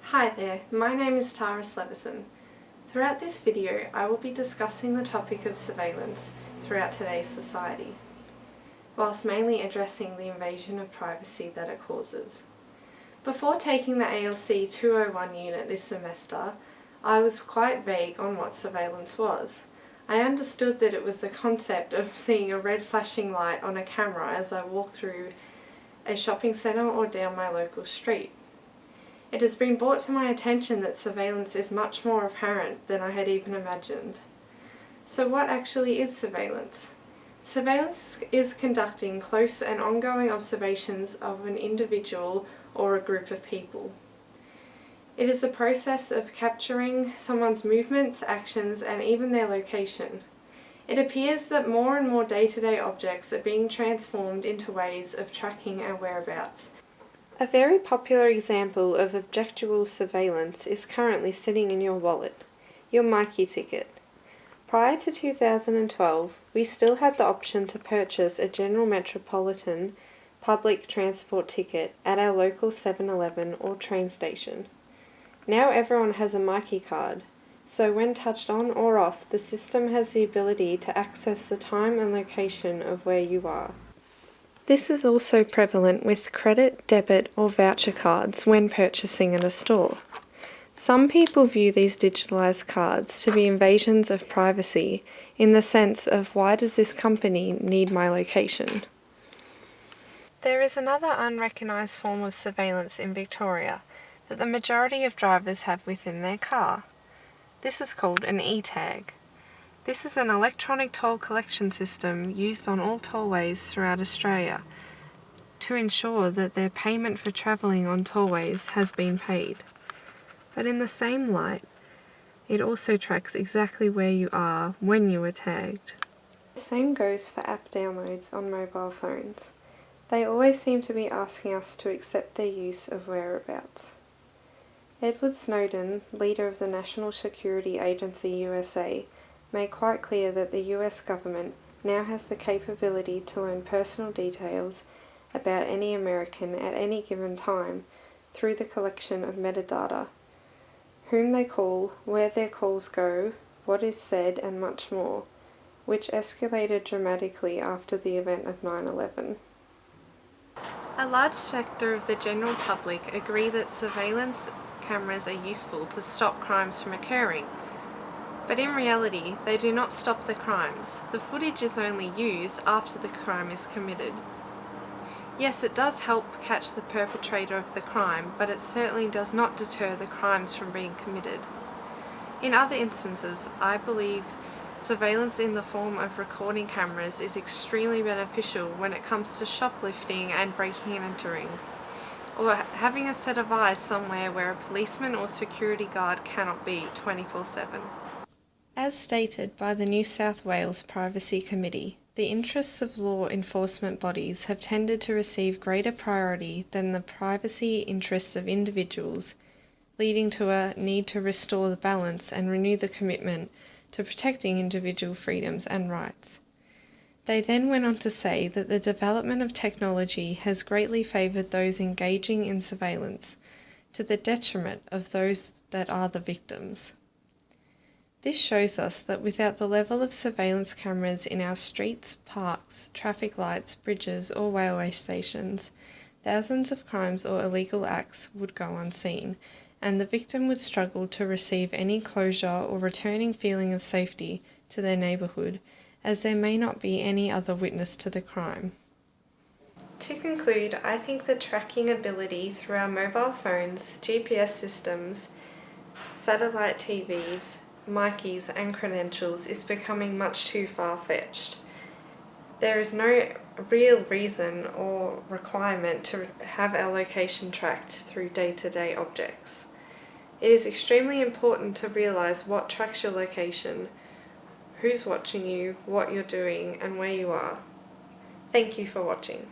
Hi there, my name is Tara Sleverson. Throughout this video, I will be discussing the topic of surveillance throughout today's society, whilst mainly addressing the invasion of privacy that it causes. Before taking the ALC201 unit this semester, I was quite vague on what surveillance was. I understood that it was the concept of seeing a red flashing light on a camera as I walk through a shopping centre or down my local street. It has been brought to my attention that surveillance is much more apparent than I had even imagined. So what actually is surveillance? Surveillance is conducting close and ongoing observations of an individual or a group of people. It is the process of capturing someone's movements, actions, and even their location. It appears that more and more day-to-day objects are being transformed into ways of tracking our whereabouts. A very popular example of objectual surveillance is currently sitting in your wallet, your Myki ticket. Prior to 2012, we still had the option to purchase a general metropolitan public transport ticket at our local 7-Eleven or train station. Now everyone has a Myki card, so when touched on or off, the system has the ability to access the time and location of where you are. This is also prevalent with credit, debit, or voucher cards when purchasing at a store. Some people view these digitalised cards to be invasions of privacy in the sense of why does this company need my location? There is another unrecognised form of surveillance in Victoria that the majority of drivers have within their car. This is called an e-tag. This is an electronic toll collection system used on all tollways throughout Australia to ensure that their payment for travelling on tollways has been paid. But in the same light, it also tracks exactly where you are when you were tagged. The same goes for app downloads on mobile phones. They always seem to be asking us to accept their use of whereabouts. Edward Snowden, leader of the National Security Agency USA, made quite clear that the US government now has the capability to learn personal details about any American at any given time through the collection of metadata, whom they call, where their calls go, what is said, and much more, which escalated dramatically after the event of 9/11. A large sector of the general public agree that surveillance cameras are useful to stop crimes from occurring. But in reality, they do not stop the crimes. The footage is only used after the crime is committed. Yes, it does help catch the perpetrator of the crime, but it certainly does not deter the crimes from being committed. In other instances, I believe surveillance in the form of recording cameras is extremely beneficial when it comes to shoplifting and breaking and entering, or having a set of eyes somewhere where a policeman or security guard cannot be 24/7. As stated by the New South Wales Privacy Committee, the interests of law enforcement bodies have tended to receive greater priority than the privacy interests of individuals, leading to a need to restore the balance and renew the commitment to protecting individual freedoms and rights. They then went on to say that the development of technology has greatly favoured those engaging in surveillance, to the detriment of those that are the victims. This shows us that without the level of surveillance cameras in our streets, parks, traffic lights, bridges or railway stations, thousands of crimes or illegal acts would go unseen, and the victim would struggle to receive any closure or returning feeling of safety to their neighbourhood, as there may not be any other witness to the crime. To conclude, I think the tracking ability through our mobile phones, GPS systems, satellite TVs, Mykis and credentials is becoming much too far-fetched. There is no real reason or requirement to have our location tracked through day-to-day objects. It is extremely important to realise what tracks your location, who's watching you, what you're doing, and where you are. Thank you for watching.